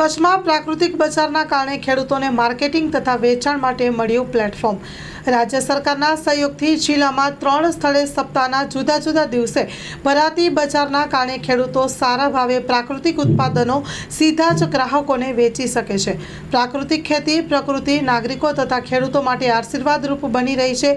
કચ્છમાં પ્રાકૃતિક બજારના કારણે ખેડૂતોને માર્કેટિંગ તથા વેચાણ માટે મળ્યું પ્લેટફોર્મ। રાજ્ય સરકારના સહયોગથી જિલ્લામાં 3 સ્થળે સપ્તાહના જુદા જુદા દિવસે ભરાતી બજારના કારણે ખેડૂતો સારા ભાવે પ્રાકૃતિક ઉત્પાદનો સીધા જ ગ્રાહકોને વેચી શકે છે। પ્રાકૃતિક ખેતી પ્રકૃતિ નાગરિકો તથા ખેડૂતો માટે આશીર્વાદરૂપ બની રહી છે।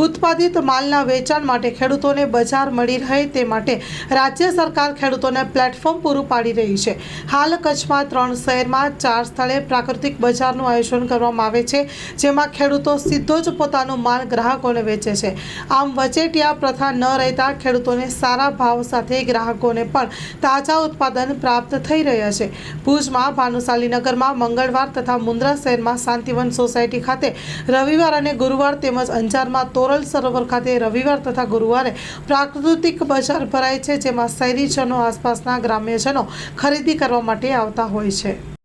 ઉત્પાદિત માલના વેચાણ માટે ખેડૂતોને બજાર મળી રહે તે માટે રાજ્ય સરકાર ખેડૂતોને પ્લેટફોર્મ પૂરું પાડી રહી છે। હાલ કચ્છમાં 3 શહેરમાં 4 સ્થળે પ્રાકૃતિક બજારનું આયોજન કરવામાં આવે છે, જેમાં ખેડૂતો સીધો જ પોતાનો માલ ગ્રાહકોને વેચે છે। આમ વચેટિયા પ્રથા ન રહેતા ખેડૂતોને સારા ભાવ સાથે ગ્રાહકોને પણ તાજા ઉત્પાદન પ્રાપ્ત થઈ રહ્યા છે। ભુજમાં ભાનુશાલીનગરમાં મંગળવાર તથા મુન્દ્રા શહેરમાં શાંતિવન સોસાયટી ખાતે રવિવાર અને ગુરુવાર તેમજ અંજારમાં તોરલ સરોવર ખાતે રવિવાર તથા ગુરુવારે પ્રાકૃતિક બજાર ભરાય છે, જેમાં શહેરીજનો આસપાસના ગ્રામ્યજનો ખરીદી કરવા માટે આવતા હોય છે।